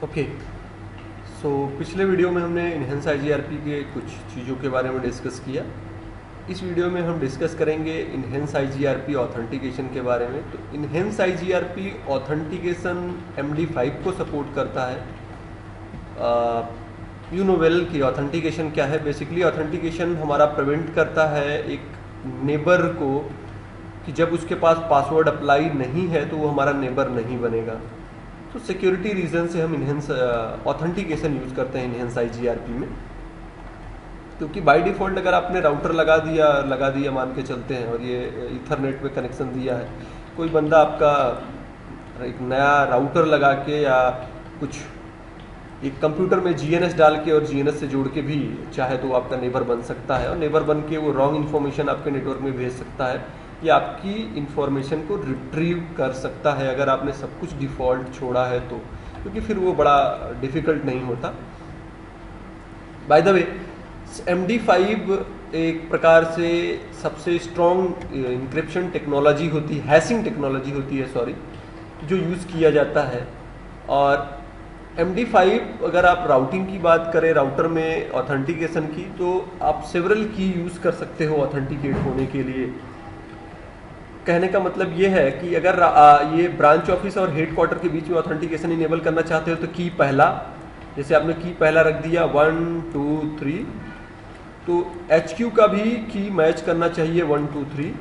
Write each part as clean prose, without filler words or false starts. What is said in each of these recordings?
Okay, सो पिछले video में हमने इनहेंस आईजीआरपी के कुछ चीज़ों के बारे में डिस्कस किया। इस वीडियो में हम डिस्कस करेंगे इनहेंस आईजीआरपी ऑथेंटिकेशन के बारे में। तो इनहेंस आईजीआरपी ऑथेंटिकेशन MD5 को सपोर्ट करता है। यू नो वेल कि ऑथेंटिकेशन क्या है। बेसिकली ऑथेंटिकेशन हमारा प्रिवेंट करता है एक नेबर को कि जब उसके पास पासवर्ड अप्लाई नहीं है तो वो हमारा नेबर नहीं बनेगा। तो सिक्योरिटी रीजन से हम इनहेंस ऑथेंटिकेशन यूज़ करते हैं इनहेंस आईजीआरपी में, क्योंकि बाय डिफ़ॉल्ट अगर आपने राउटर लगा दिया मान के चलते हैं और ये ईथरनेट पे कनेक्शन दिया है, कोई बंदा आपका एक नया राउटर लगा के या कुछ एक कंप्यूटर में जीएनएस डाल के और जीएनएस से जोड़ के भी चाहे तो आपका नेबर बन सकता है और नेबर बन के वो रॉन्ग इन्फॉर्मेशन आपके नेटवर्क में भेज सकता है या आपकी इन्फॉर्मेशन को रिट्रीव कर सकता है अगर आपने सब कुछ डिफ़ॉल्ट छोड़ा है तो, क्योंकि फिर वो बड़ा डिफ़िकल्ट नहीं होता। बाय द वे, MD5 एक प्रकार से सबसे स्ट्रॉन्ग इंक्रिप्शन टेक्नोलॉजी होती है, हैशिंग टेक्नोलॉजी होती है सॉरी, जो यूज़ किया जाता है। और MD5 अगर आप राउटिंग की बात करें, राउटर में ऑथेंटिकेशन की, तो आप सेवरल की यूज़ कर सकते हो ऑथेंटिकेट होने के लिए। कहने का मतलब ये है कि अगर ये ब्रांच ऑफिस और हेडक्वार्टर के बीच में ऑथेंटिकेशन इनेबल करना चाहते हो तो की पहला, जैसे आपने की पहला रख दिया 1 2 3, तो HQ का भी की मैच करना चाहिए 1 2 3,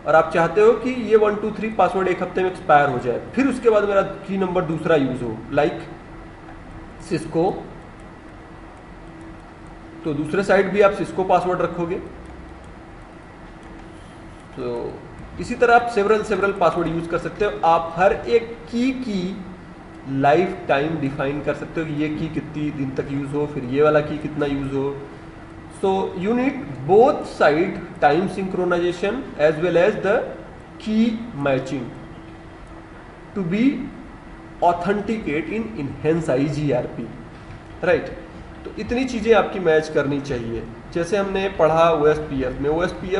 और आप चाहते हो कि ये 1 2 3 पासवर्ड एक हफ्ते में एक्सपायर हो जाए, फिर उसके बाद मेरा की नंबर दूसरा यूज़ हो, लाइक सिस्को, तो दूसरे साइड भी आप सिस्को पासवर्ड रखोगे। तो इसी तरह आप सेवरल पासवर्ड यूज कर सकते हो। आप हर एक की लाइफ टाइम डिफाइन कर सकते हो कि ये की कितनी दिन तक यूज हो, फिर ये वाला की कितना यूज हो। So you need both side time synchronization as well as the key matching to be authenticate in enhanced IGRP, right. तो इतनी चीज़ें आपकी मैच करनी चाहिए। जैसे हमने पढ़ा OSPF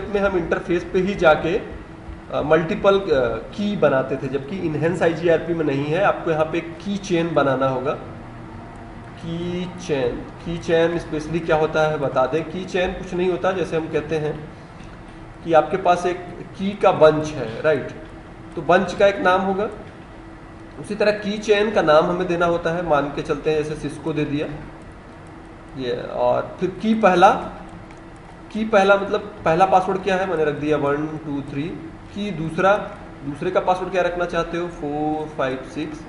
में हम इंटरफेस पे ही जाके मल्टीपल की बनाते थे, जबकि इनहेंस आईजीआरपी में नहीं है। आपको यहाँ पे की चेन बनाना होगा। की चेन स्पेशली क्या होता है बता दें। की चेन कुछ नहीं होता, जैसे हम कहते हैं कि आपके पास एक की का बंच है, राइट, तो बंच का एक नाम होगा, उसी तरह की चेन का नाम हमें देना होता है। मान के चलते हैं जैसे सिस्को दे दिया ये, और फिर की पहला मतलब पहला पासवर्ड क्या है, मैंने रख दिया 1 2 3। की दूसरे का पासवर्ड क्या रखना चाहते हो, 4 5 6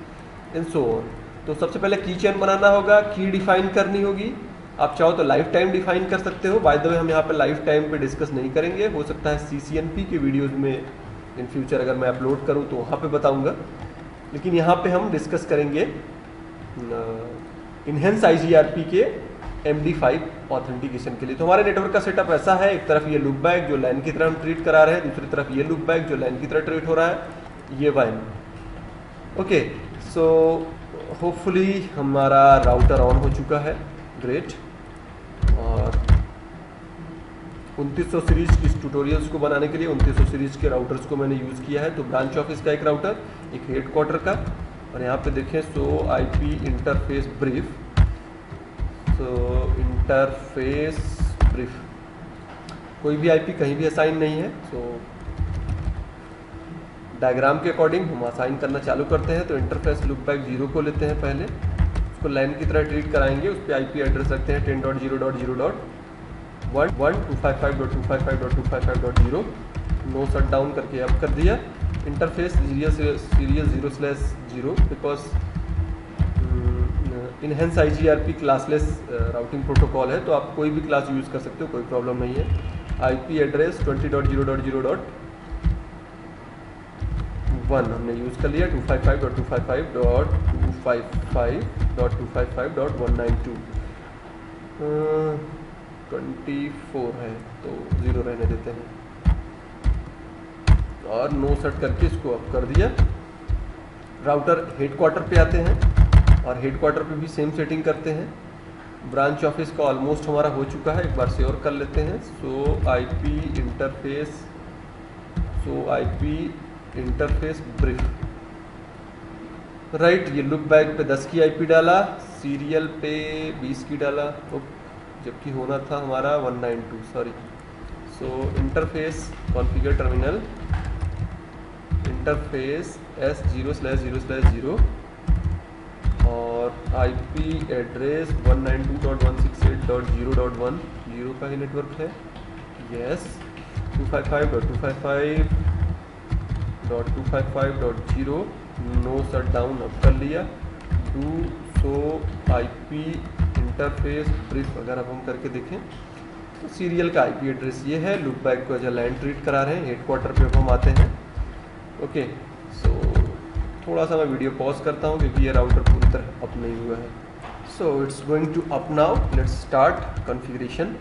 एंड सो ऑन। तो सबसे पहले की चेन बनाना होगा, की डिफाइन करनी होगी। आप चाहो तो लाइफ टाइम डिफाइन कर सकते हो। बाय द वे हम यहाँ पे लाइफ टाइम पे डिस्कस नहीं करेंगे, हो सकता है CCNP के वीडियोज में इन फ्यूचर अगर मैं अपलोड करूँ तो वहाँ पे बताऊँगा, लेकिन यहाँ पे हम डिस्कस करेंगे इनहेंस आईजीआरपी के MD5 ऑथेंटिकेशन के लिए। तो हमारे नेटवर्क का सेटअप ऐसा है, एक तरफ ये लूप बैक जो LAN की तरह हम ट्रीट करा रहे हैं, दूसरी तरफ ये लूप बैक जो LAN की तरह ट्रीट हो रहा है, ये WAN। ओके, सो होपफुली हमारा राउटर ऑन हो चुका है, ग्रेट। और 2900 सीरीज की ट्यूटोरियल्स को बनाने के लिए 2900 सीरीज के राउटर्स को मैंने यूज़ किया है। तो ब्रांच ऑफिस का एक राउटर, एक हेडक्वार्टर का, और यहाँ पे देखें IP interface brief. Interface brief कोई भी IP कहीं भी असाइन नहीं है। डायग्राम के अकॉर्डिंग हम असाइन करना चालू करते हैं। तो इंटरफेस लूपबैक 0 को लेते हैं, पहले उसको LAN की तरह ट्रीट कराएंगे। उस पर IP एड्रेस रखते हैं 10.0.0.1 255.255.255.0। नो शट डाउन करके अब कर दिया। Interface serial 0/0 because enhanced IGRP classless routing protocol है, तो आप कोई भी क्लास यूज़ कर सकते हो, कोई प्रॉब्लम नहीं है। IP एड्रेस 20.0.0.1 हमने यूज़ कर लिया। 255.255.255.255.192 24 है तो 0 रहने देते हैं, और नो सेट करके इसको अप कर दिया। राउटर हेडक्वार्टर पे आते हैं और हेडक्वार्टर पे भी सेम सेटिंग करते हैं। ब्रांच ऑफिस का ऑलमोस्ट हमारा हो चुका है, एक बार से और कर लेते हैं। IP इंटरफेस ब्रीफ राइट, ये लुक बैक पे 10 की आईपी डाला, सीरियल पे 20 की डाला, तो जबकि होना था हमारा 192, sorry. So interface configure terminal, interface S0/0/0 और आईपी एड्रेस 192.168.0.1, 0 का ही नेटवर्क है, यस। 255.255.255.0, नो शट डाउन अब कर लिया। Do show IP interface brief अगर अब हम करके देखें तो सीरियल का आईपी एड्रेस ये है। लुक बैक को एज लैंड ट्रीट करा रहे हैं। हेडक्वार्टर पे अब हम आते हैं। ओके, सो थोड़ा सा मैं वीडियो पॉज करता हूँ क्योंकि ये राउटर पूरी तरह अप नहीं हुआ है। So it's going to up now, let's start configuration.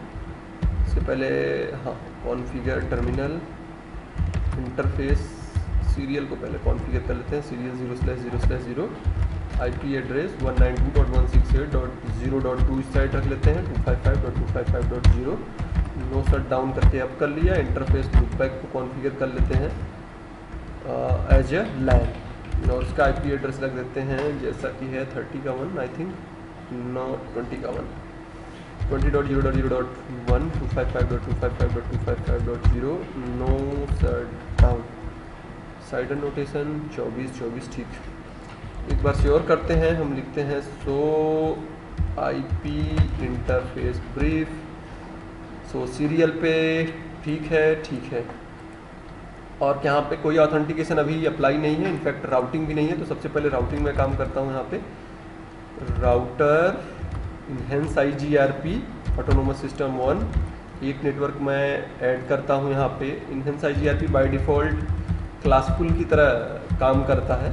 इससे पहले हाँ, कॉन्फ़िगर टर्मिनल इंटरफेस सीरियल को पहले कॉन्फ़िगर कर लेते हैं। सीरियल 0/0/0, आईपी एड्रेस 192.168.0.2 इस साइड रख लेते हैं। 255.255.0, नो शट डाउन करके अप कर लिया। इंटरफेस लुक बैक को कॉन्फ़िगर कर लेते हैं एज ए लैन, और उसका आईपी एड्रेस रख देते हैं जैसा कि है 30 का 1, आई थिंक, नो 20 का 1, 20.0.0.1, 255.255.255.0, नो शट डाउन। साइडर नोटेशन 24 ठीक। एक बार श्योर करते हैं, हम लिखते हैं सो आईपी इंटरफेस ब्रीफ। सो सीरियल पे ठीक है। और यहाँ पे कोई ऑथेंटिकेशन अभी अप्लाई नहीं है, इनफैक्ट राउटिंग भी नहीं है। तो सबसे पहले राउटिंग में काम करता हूँ। यहाँ पे router enhanced IGRP autonomous system 1, एक नेटवर्क मैं ऐड करता हूँ यहाँ पे। Enhance IGRP by default classful की तरह काम करता है,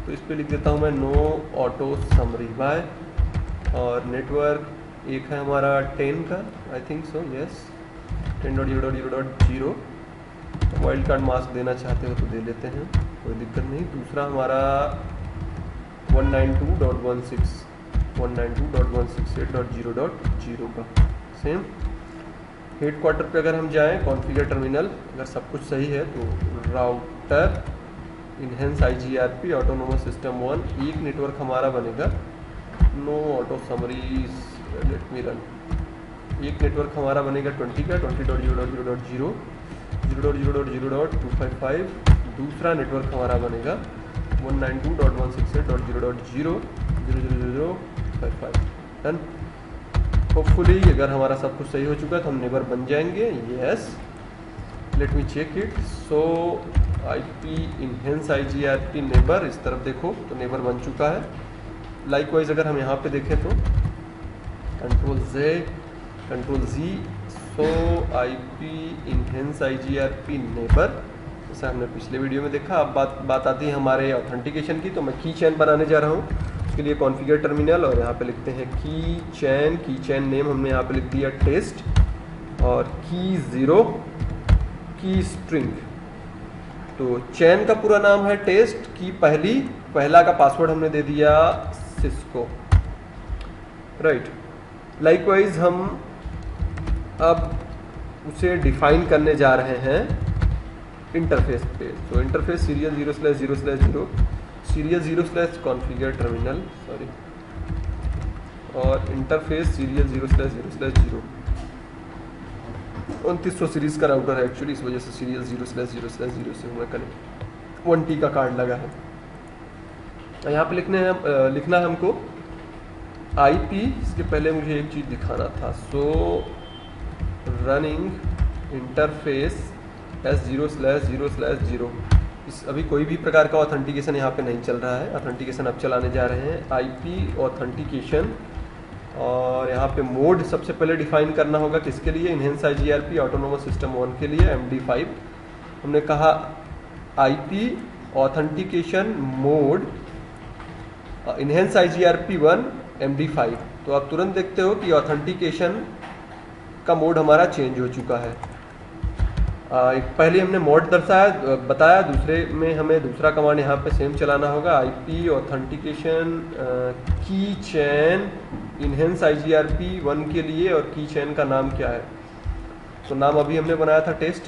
तो इस पर लिख देता हूँ मैं नो ऑटो समरी बाय। और नेटवर्क एक है हमारा 10 का, I think so, yes, 10.0.0.0। Wild card mask देना चाहते हो तो दे लेते हैं, कोई दिक्कत नहीं। दूसरा हमारा 192.168.0.0 का सेम। हेडक्वार्टर पे अगर हम जाएं, कॉन्फ़िगर टर्मिनल, अगर सब कुछ सही है तो router enhanced IGRP autonomous system 1, एक नेटवर्क हमारा बनेगा। No auto summary, let me run. एक नेटवर्क हमारा बनेगा 20 का, 20.0.0.0, 0.0.0.255। दूसरा नेटवर्क हमारा बनेगा 192.168.0.0.00055। डन। होपफुली अगर हमारा सब कुछ सही हो चुका है तो हम नेबर बन जाएंगे। Yes, let me check it. So IP enhanced IGRP neighbour, इस तरफ देखो तो नेबर बन चुका है। लाइकवाइज अगर हम यहाँ पे देखें तो कंट्रोल Z, सो आईपी इनहेंस IGRP नेबर, जैसा हमने पिछले वीडियो में देखा। अब बात आती है हमारे ऑथेंटिकेशन की। तो मैं की चैन बनाने जा रहा हूँ, उसके लिए कॉन्फ़िगर टर्मिनल, और यहाँ पे लिखते हैं की चैन नेम हमने यहाँ पे लिख दिया टेस्ट, और की 0 की स्ट्रिंग। तो चैन का पूरा नाम है टेस्ट, की पहला का पासवर्ड हमने दे दिया सिस्को, राइट। लाइकवाइज हम अब उसे डिफाइन करने जा रहे हैं इंटरफेस पे। तो interface serial 0/0/0, serial configure terminal, sorry, और इंटरफेस सीरियल 0/0/0। 2900 सीरीज़ का राउटर है एक्चुअली, इस वजह से सीरियल 0/0/0 से हमें कनेक्ट 1T का कार्ड लगा है। यहाँ पे लिखना है हमको आईपी। इसके पहले मुझे एक चीज़ दिखाना था। सो रनिंग इंटरफेस S0/0/0। अभी कोई भी प्रकार का ऑथेंटिकेशन यहाँ पे नहीं चल रहा है। ऑथेंटिकेशन अब चलाने जा रहे हैं, आईपी ऑथेंटिकेशन। और यहाँ पे मोड सबसे पहले डिफाइन करना होगा, किसके लिए? इनहेंस IGRP ऑटोनोमस सिस्टम 1 के लिए, MD5। हमने कहा IP authentication mode enhance IGRP 1 MD5। तो आप तुरंत देखते हो कि ऑथेंटिकेशन का मोड हमारा चेंज हो चुका है। पहले हमने मोड बताया, दूसरे में हमें दूसरा कमांड यहाँ पे सेम चलाना होगा, आईपी ऑथेंटिकेशन की चैन इनहेंस IGRP 1 के लिए। और की चैन का नाम क्या है? तो नाम अभी हमने बनाया था टेस्ट,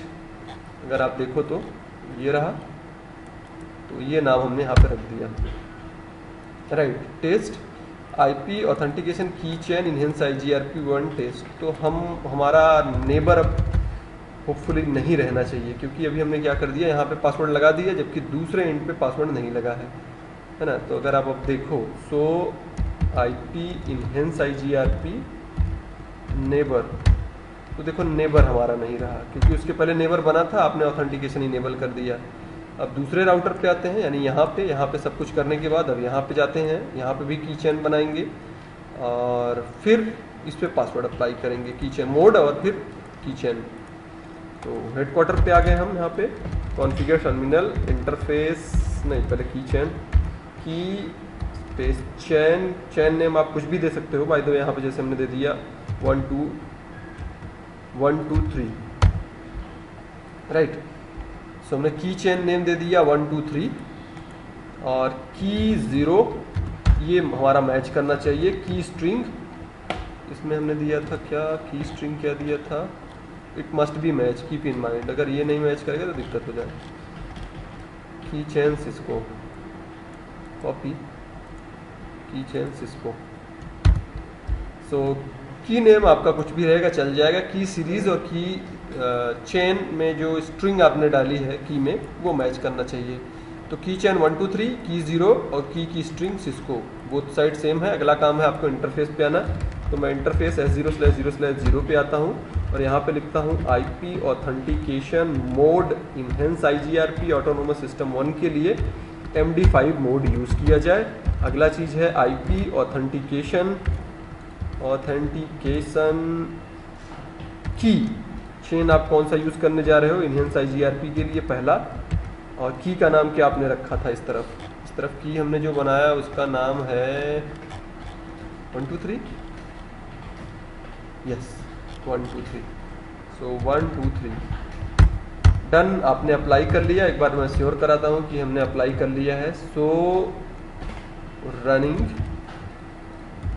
अगर आप देखो तो ये रहा। तो ये नाम हमने यहाँ पे रख दिया। Right. Test IP authentication key chain enhance IGRP1 test. तो हमारा नेबर अब होपफुली नहीं रहना चाहिए, क्योंकि अभी हमने क्या कर दिया, यहाँ पे पासवर्ड लगा दिया जबकि दूसरे एंड पे पासवर्ड नहीं लगा है ना। तो अगर आप अब देखो सो IP इनहेंस IGRP नेबर, तो देखो नेबर हमारा नहीं रहा, क्योंकि उसके पहले नेबर बना था, आपने ऑथेंटिकेशन इनेबल कर दिया। अब दूसरे राउटर पे आते हैं, यानी यहाँ पे सब कुछ करने के बाद अब यहाँ पे जाते हैं, यहाँ पे भी की चेन बनाएंगे और फिर इस पे पासवर्ड अप्लाई करेंगे, की चेन मोड और फिर की चेन। तो हेडक्वार्टर पे आ गए हम, यहाँ पे कॉन्फ़िगर टर्मिनल इंटरफेस, नहीं पहले की चेन, की स्पेस चैन नेम आप कुछ भी दे सकते हो। बाय द वे यहाँ पे जैसे हमने दे दिया 1 2 3, राइट। सो हमने की चेन नेम दे दिया 1 2 3 और की 0 ये हमारा मैच करना चाहिए। की स्ट्रिंग इसमें हमने दिया था क्या, की स्ट्रिंग क्या दिया था, it must be match, keep in mind, अगर ये नहीं मैच करेगा तो दिक्कत हो जाए। की चेन सिस्को कॉपी, की चेन सिस्को। सो की नेम आपका कुछ भी रहेगा चल जाएगा। की सीरीज और की चेन में जो स्ट्रिंग आपने डाली है की में, वो मैच करना चाहिए। तो की चेन 1 2 3, की 0 और की string Cisco, both side same है। अगला काम है आपको इंटरफेस पे आना। तो मैं इंटरफेस S0/0/0 पे आता हूँ और यहाँ पे लिखता हूँ IP authentication mode enhance IGRP autonomous system 1 के लिए MD5 मोड यूज़ किया जाए। अगला चीज़ है IP ऑथेंटिकेशन की चेन आप कौन सा यूज़ करने जा रहे हो इनहेंस IGRP के लिए, पहला। और की का नाम क्या आपने रखा था, इस तरफ की हमने जो बनाया उसका नाम है 1 2 3, यस 1 2 3। सो 1 2 3 डन, आपने अप्लाई कर लिया। एक बार मैं श्योर कराता हूँ कि हमने अप्लाई कर लिया है। सो रनिंग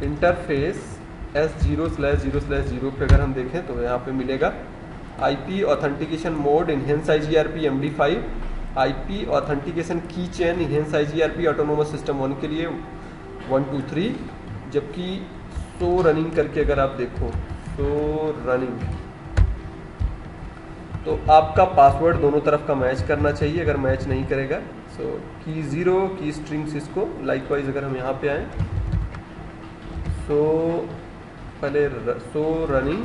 इंटरफेस S0/0/0 पे अगर हम देखें तो यहाँ पे मिलेगा IP authentication mode enhance IGRP MD5, IP authentication key chain enhance IGRP autonomous system 1 के लिए 1 2 3। जबकि सो रनिंग करके अगर आप देखो, सो रनिंग, तो आपका पासवर्ड दोनों तरफ का मैच करना चाहिए। अगर मैच नहीं करेगा सो की 0 की स्ट्रिंग सिस्को। लाइकवाइज अगर हम यहाँ पे आए, सो पहले सो रनिंग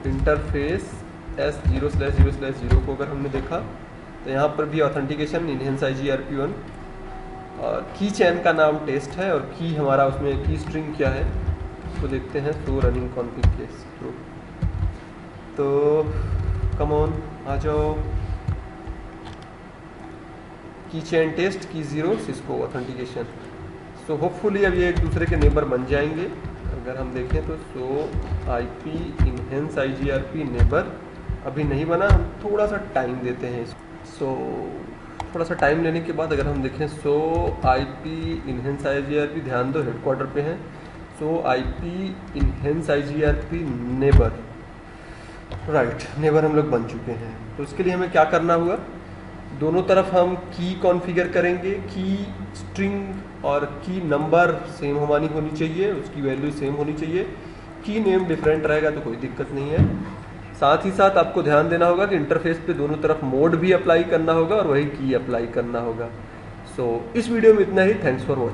इंटरफेस S0/0/0 को अगर हमने देखा तो यहाँ पर भी ऑथेंटिकेशन इनहेंस IGRP1 और की चैन का नाम टेस्ट है और की हमारा उसमें की स्ट्रिंग क्या है तो देखते हैं। सो रनिंग कॉन्फिग केस ट्रू, तो कम ऑन आ जाओ। की चेन टेस्ट की 0 सिस्को ऑथेंटिकेशन। सो होपफुली अब ये एक दूसरे के नेबर बन जाएंगे। अगर हम देखें तो सो IP इनहेंस IGRP नेबर अभी नहीं बना, हम थोड़ा सा टाइम देते हैं इसको। सो थोड़ा सा टाइम लेने के बाद अगर हम देखें सो IP इनहेंस IGRP, ध्यान दो हेडक्वार्टर पे है। सो IP enhance IGRP neighbour, right, neighbour हम लोग बन चुके हैं। तो उसके लिए हमें क्या करना होगा, दोनों तरफ हम की कॉन्फ़िगर करेंगे। की स्ट्रिंग और की नंबर सेम हमारी होनी चाहिए, उसकी वैल्यू सेम होनी चाहिए। की नेम डिफरेंट रहेगा तो कोई दिक्कत नहीं है। साथ ही साथ आपको ध्यान देना होगा कि इंटरफेस पे दोनों तरफ मोड भी अप्लाई करना होगा और वही की अप्लाई करना होगा। सो इस वीडियो में इतना ही। Thanks for watching.